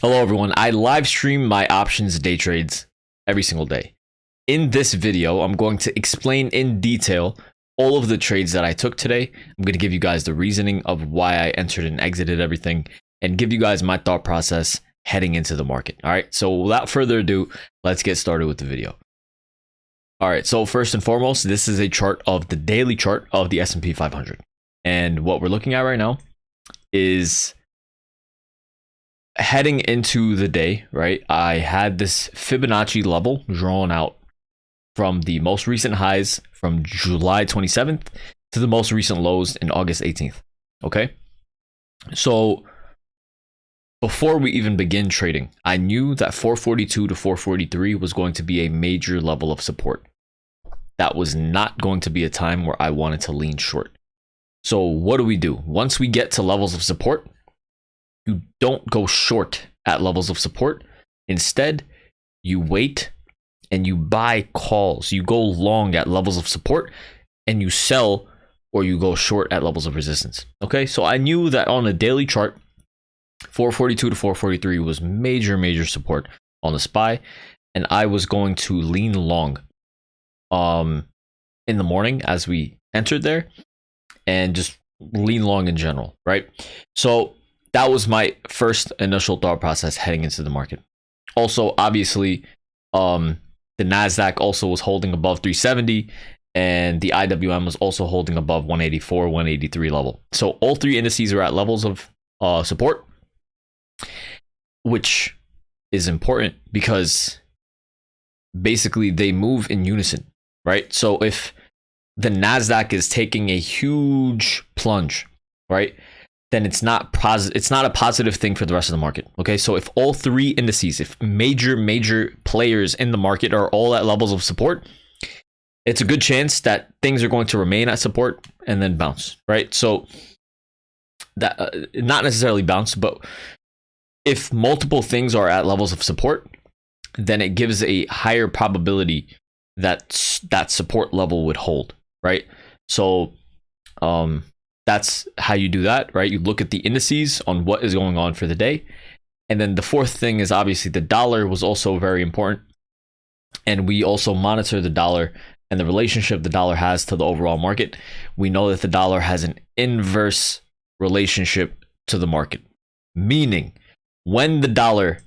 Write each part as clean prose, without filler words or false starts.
Hello everyone, I live stream my options day trades every single day. In this video, I'm going to explain in detail all of the trades that I took today. I'm going to give you guys the reasoning of why I entered and exited everything and give you guys my thought process heading into the market. All right, so without further ado, let's get started with the video. All right, so first and foremost, this is a chart of the daily chart of the SP 500. And what we're looking at right now is heading into the day, right? I had this Fibonacci level drawn out from the most recent highs from July 27th to the most recent lows in August 18th. Okay. So before we even begin trading, I knew that 442 to 443 was going to be a major level of support. That was not going to be a time where I wanted to lean short. So what do? Once we get to levels of support, you don't go short at levels of support. Instead, you wait and you buy calls. You go long at levels of support and you sell or you go short at levels of resistance. Okay, so I knew that on a daily chart, 442 to 443 was major support on the SPY, and I was going to lean long in the morning as we entered there and just lean long in general, right? So that was my first initial thought process heading into the market. Also, obviously, the Nasdaq also was holding above 370, and the IWM was also holding above 184, 183 level. So all three indices are at levels of support, which is important because basically they move in unison, right? So if the Nasdaq is taking a huge plunge, right, then it's not a positive thing for the rest of the market. Okay, so if all three indices, if major players in the market are all at levels of support, it's a good chance that things are going to remain at support and then bounce, right? So that not necessarily bounce, but if multiple things are at levels of support, then it gives a higher probability that that support level would hold, right? So that's how you do that, right? You look at the indices on what is going on for the day. And then the fourth thing is obviously the dollar was also very important. And we also monitor the dollar and the relationship the dollar has to the overall market. We know that the dollar has an inverse relationship to the market, meaning when the dollar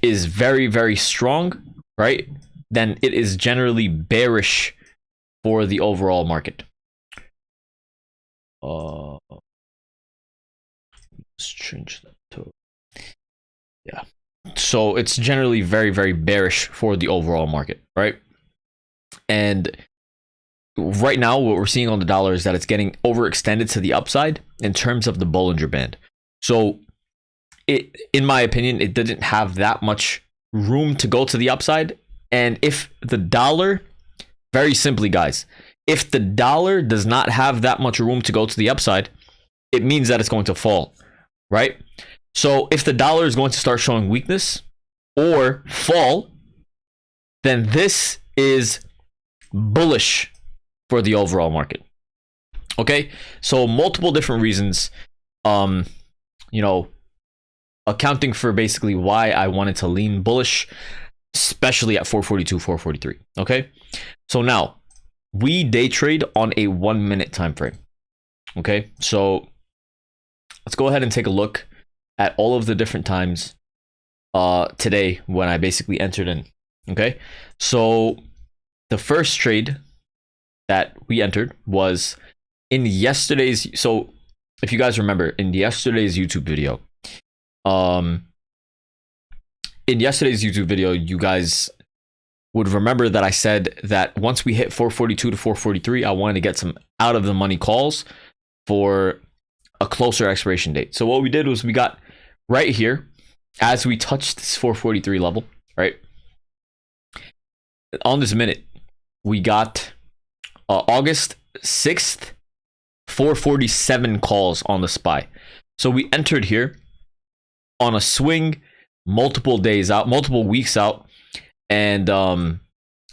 is very strong, right, then it is generally bearish for the overall market. Let's change that to, yeah. So it's generally very bearish for the overall market, right? And right now, what we're seeing on the dollar is that it's getting overextended to the upside in terms of the Bollinger Band. So it, in my opinion, it didn't have that much room to go to the upside. And if the dollar, very simply, guys, if the dollar does not have that much room to go to the upside, it means that it's going to fall, right? So if the dollar is going to start showing weakness or fall, then this is bullish for the overall market. Okay, so multiple different reasons, accounting for basically why I wanted to lean bullish, especially at 442, 443. Okay, so now we day trade on a 1 minute time frame. Okay, so let's go ahead and take a look at all of the different times today when I basically entered in. Okay, so the first trade that we entered was in yesterday's. So if you guys remember, in yesterday's YouTube video, you guys would remember that I said that once we hit 442 to 443, I wanted to get some out of the money calls for a closer expiration date. So what we did was we got right here as we touched this 443 level, right? On this minute, we got August 6th, 447 calls on the SPY. So we entered here on a swing, multiple days out, multiple weeks out, and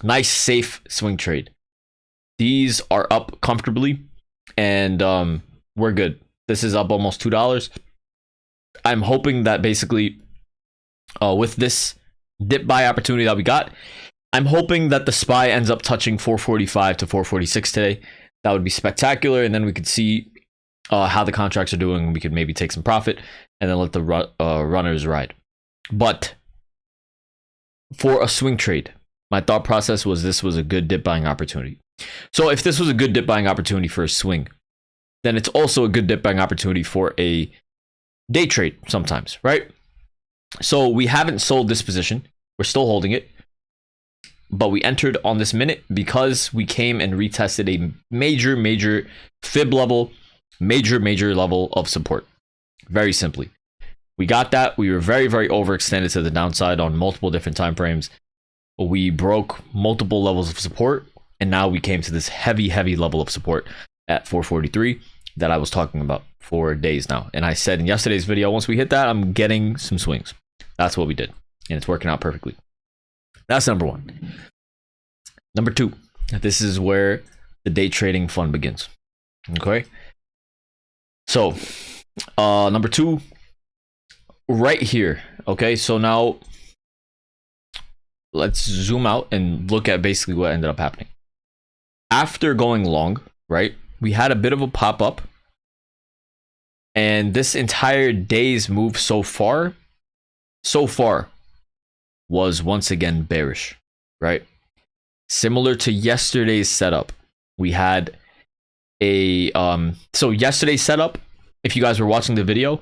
nice safe swing trade. These are up comfortably, and we're good. This is up almost $2. I'm hoping that basically with this dip buy opportunity that we got, I'm hoping that the SPY ends up touching 445 to 446 today. That would be spectacular, and then we could see how the contracts are doing. We could maybe take some profit and then let the runners ride. But for a swing trade, my thought process was this was a good dip buying opportunity. So if this was a good dip buying opportunity for a swing, then it's also a good dip buying opportunity for a day trade sometimes, right? So we haven't sold this position. We're still holding it. But we entered on this minute because we came and retested a major fib level, major level of support. Very simply. We got that. We were very overextended to the downside on multiple different time frames. We broke multiple levels of support, and now we came to this heavy level of support at 443 that I was talking about for days now. And I said in yesterday's video, once we hit that, I'm getting some swings. That's what we did, and it's working out perfectly. That's number one. Number two, this is where the day trading fun begins. Okay. So, number two, right here. Okay. So now let's zoom out and look at basically what ended up happening. After going long, right, we had a bit of a pop up, and this entire day's move so far was once again bearish, right? Similar to yesterday's setup, we had a so yesterday's setup, if you guys were watching the video,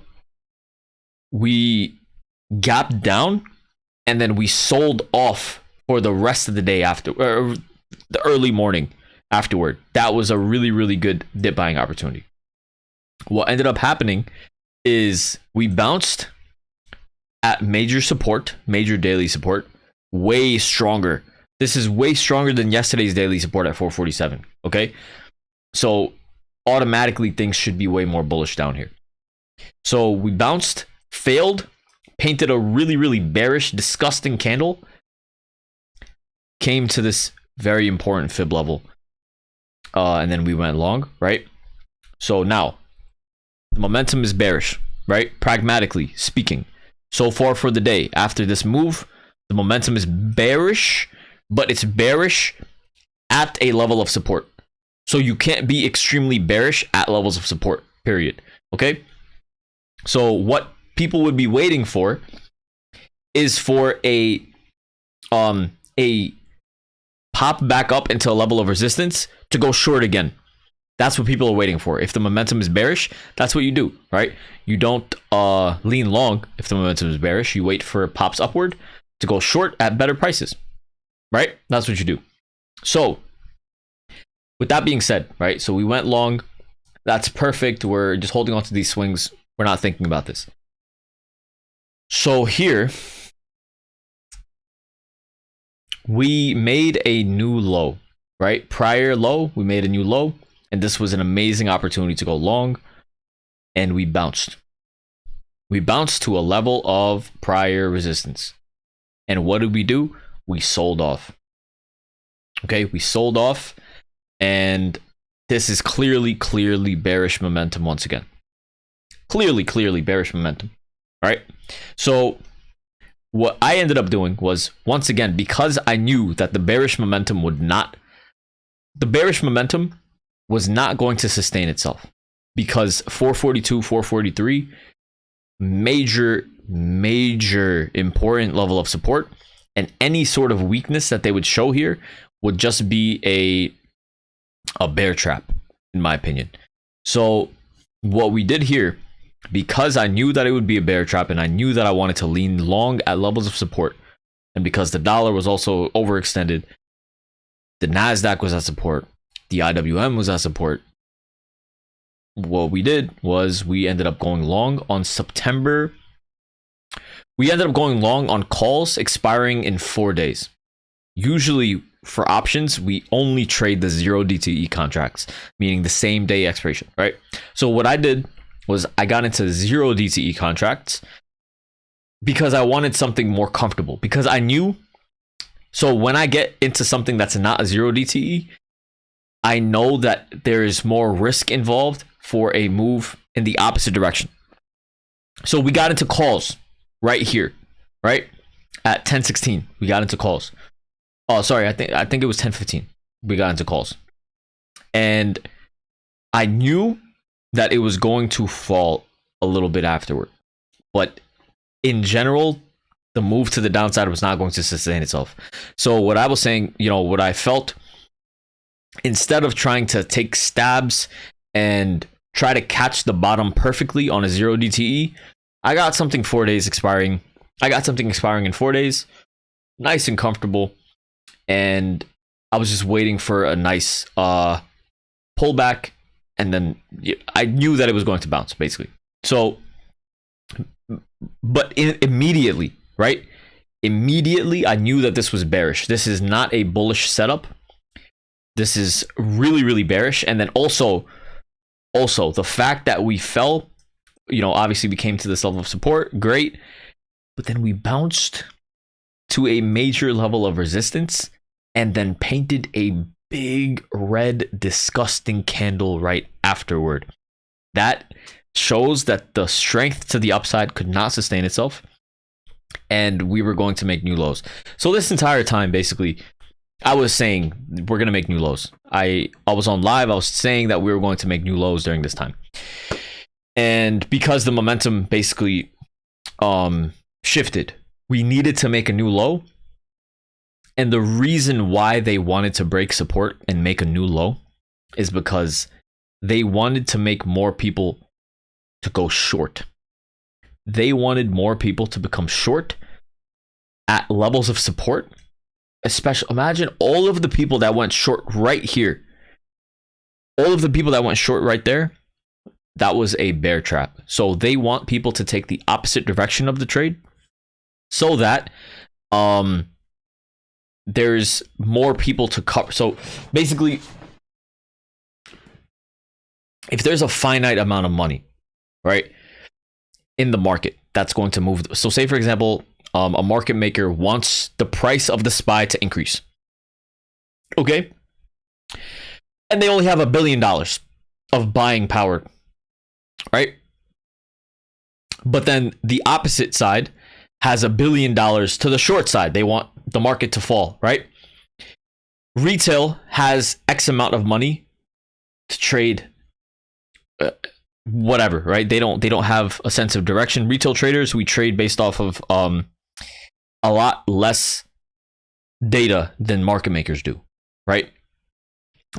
we gapped down and then we sold off for the rest of the day after, or the early morning afterward. That was a really good dip buying opportunity. What ended up happening is we bounced at major daily support, way stronger. This is way stronger than yesterday's daily support at 447. Okay, so automatically things should be way more bullish down here. So we bounced, failed, painted a really bearish, disgusting candle, came to this very important fib level, and then we went long, right? So now the momentum is bearish, right? Pragmatically speaking, so far for the day after this move, the momentum is bearish, but it's bearish at a level of support. So you can't be extremely bearish at levels of support, period. Okay? So what people would be waiting for is for a pop back up into a level of resistance to go short again. That's what people are waiting for. If the momentum is bearish, that's what you do, right? You don't lean long if the momentum is bearish. You wait for pops upward to go short at better prices, right? That's what you do. So with that being said, right? So we went long. That's perfect. We're just holding on to these swings. We're not thinking about this. So here, we made a new low, right? Prior low, we made a new low. And this was an amazing opportunity to go long. And we bounced. We bounced to a level of prior resistance. And what did we do? We sold off. Okay, we sold off. And this is clearly bearish momentum once again. Clearly bearish momentum. All right. So what I ended up doing was, once again, because I knew that the bearish momentum was not going to sustain itself, because 442, 443, major important level of support, and any sort of weakness that they would show here would just be a bear trap, in my opinion. So what we did here, because I knew that it would be a bear trap and I knew that I wanted to lean long at levels of support, and because the dollar was also overextended, the NASDAQ was at support, the IWM was at support, what we did was we ended up going long on September. We ended up going long on calls expiring in 4 days. Usually for options, we only trade the 0 DTE contracts, meaning the same day expiration, right? So what I did was I got into 0 DTE contracts because I wanted something more comfortable, because I knew, so when I get into something that's not a 0 DTE, I know that there is more risk involved for a move in the opposite direction. So we got into calls right here. right? At 10:16, we got into calls. Oh, sorry, I think it was 10:15. We got into calls. And I knew that it was going to fall a little bit afterward. But in general, the move to the downside was not going to sustain itself. So what I was saying, what I felt, instead of trying to take stabs and try to catch the bottom perfectly on a 0 DTE, I got something 4 days expiring. I got something expiring in 4 days, nice and comfortable. And I was just waiting for a nice pullback. And then I knew that it was going to bounce, basically. So, but immediately, right? Immediately, I knew that this was bearish. This is not a bullish setup. This is really, really bearish. And then also the fact that we fell, obviously we came to this level of support, great. But then we bounced to a major level of resistance and then painted a big red disgusting candle right afterward. That shows that the strength to the upside could not sustain itself, and we were going to make new lows. So this entire time, basically, I was saying we're going to make new lows. I was on live. I was saying that we were going to make new lows during this time. And because the momentum basically shifted, we needed to make a new low. And the reason why they wanted to break support and make a new low is because they wanted to make more people to go short. They wanted more people to become short at levels of support. Especially, imagine all of the people that went short right here. All of the people that went short right there, that was a bear trap. So they want people to take the opposite direction of the trade so that there's more people to cover. So basically, if there's a finite amount of money, right, in the market that's going to move. So say, for example, a market maker wants the price of the SPY to increase. Okay. And they only have $1 billion of buying power, right? But then the opposite side has $1 billion to the short side. They want the market to fall, right? Retail has X amount of money to trade whatever, right? They don't have a sense of direction. Retail traders, we trade based off of a lot less data than market makers do, right?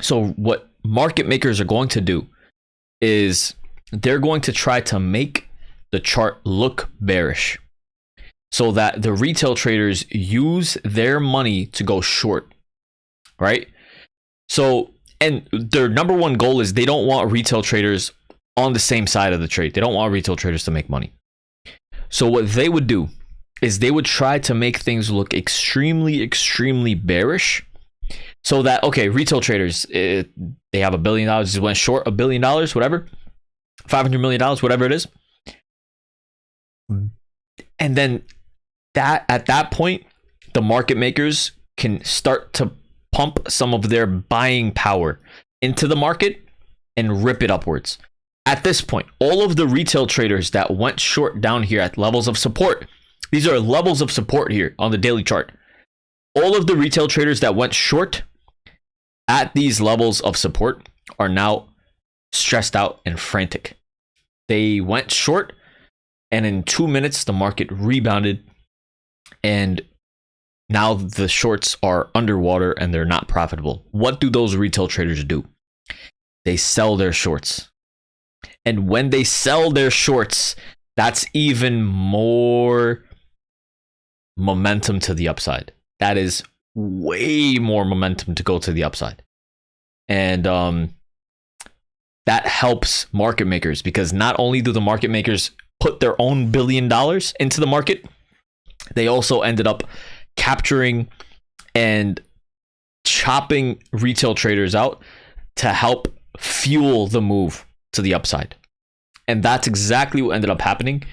So what market makers are going to do is they're going to try to make the chart look bearish so that the retail traders use their money to go short, right? So, and their number one goal is they don't want retail traders on the same side of the trade. They don't want retail traders to make money. So what they would do is they would try to make things look extremely, extremely bearish so that, okay, retail traders, they have $1 billion, just went short $1 billion, whatever, $500 million, whatever it is. And then that at that point, the market makers can start to pump some of their buying power into the market and rip it upwards. At this point, all of the retail traders that went short down here at levels of support, these are levels of support here on the daily chart. All of the retail traders that went short at these levels of support are now stressed out and frantic. They went short, and in 2 minutes, the market rebounded, and now the shorts are underwater and they're not profitable. What do those retail traders do? They sell their shorts. And when they sell their shorts, that's even more momentum to the upside. That is way more momentum to go to the upside. And that helps market makers, because not only do the market makers put their own $1 billion into the market, they also ended up capturing and chopping retail traders out to help fuel the move to the upside. And that's exactly what ended up happening.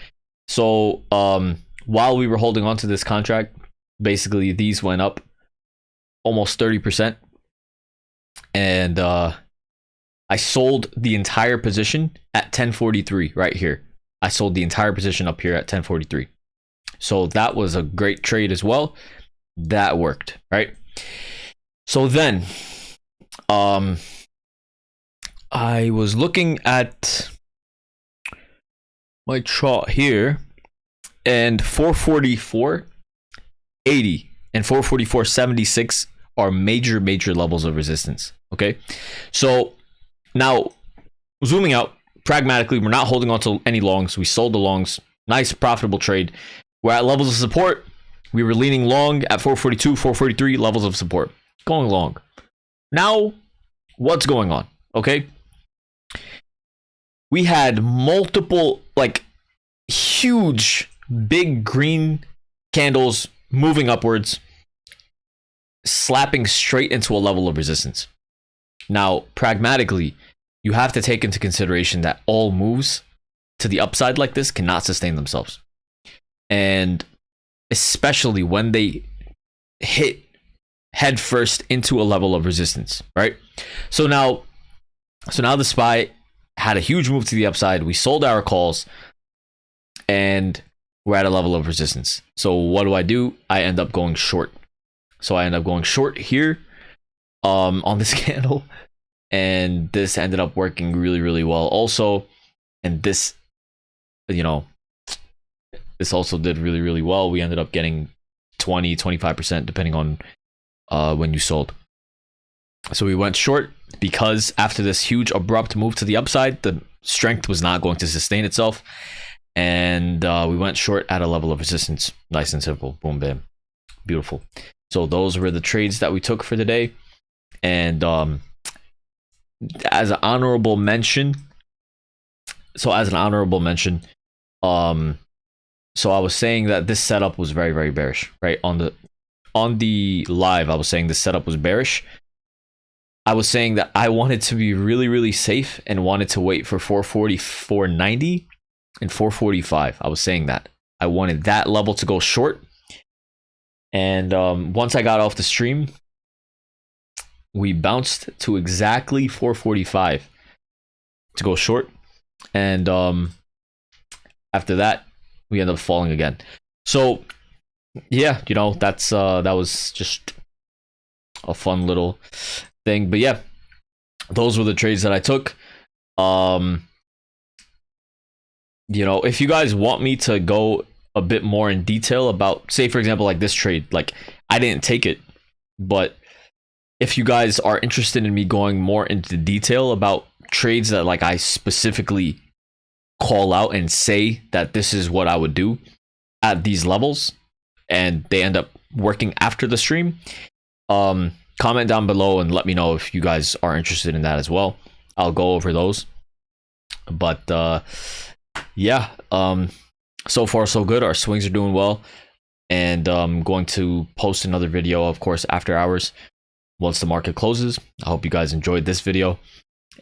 So while we were holding on to this contract, basically these went up almost 30%. And I sold the entire position at 1043 right here. I sold the entire position up here at 1043. So that was a great trade as well. That worked, right? So then I was looking at my chart here, and 444.80 and 444.76 are major levels of resistance. Okay, so now zooming out pragmatically, we're not holding on to any longs. We sold the longs. Nice profitable trade. We're at levels of support. We were leaning long at 442, 443 levels of support, going long. Now what's going on? Okay, we had multiple, like, huge big green candles moving upwards, slapping straight into a level of resistance. Now, pragmatically, you have to take into consideration that all moves to the upside like this cannot sustain themselves. And especially when they hit head first into a level of resistance, right? So now the SPY had a huge move to the upside. We sold our calls and we're at a level of resistance. So what do? I end up going short. So I end up going short here on this candle, and this ended up working really well also. And this, you know, this also did really well. We ended up getting 20-25% depending on when you sold. So we went short because after this huge abrupt move to the upside, the strength was not going to sustain itself, and we went short at a level of resistance. Nice and simple. Boom, bam, beautiful. So those were the trades that we took for the day. And as an honorable mention, so I was saying that this setup was very bearish, right? On the live, I was saying this setup was bearish. I was saying that I wanted to be really safe and wanted to wait for 444.90 and 445. I was saying that I wanted that level to go short. And once I got off the stream, we bounced to exactly 445 to go short. And after that, we ended up falling again. So yeah, you know, that was just a fun little thing. But yeah, those were the trades that I took. You know, if you guys want me to go a bit more in detail about, say for example, like this trade, like I didn't take it, but if you guys are interested in me going more into detail about trades that like I specifically call out and say that this is what I would do at these levels, and they end up working after the stream, comment down below and let me know if you guys are interested in that as well. I'll go over those. But yeah, so far so good. Our swings are doing well, and I'm going to post another video, of course, after hours once the market closes. I hope you guys enjoyed this video,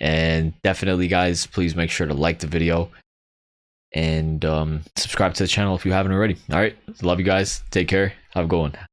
and definitely guys, please make sure to like the video and subscribe to the channel if you haven't already. All right, love you guys, take care, have a good one.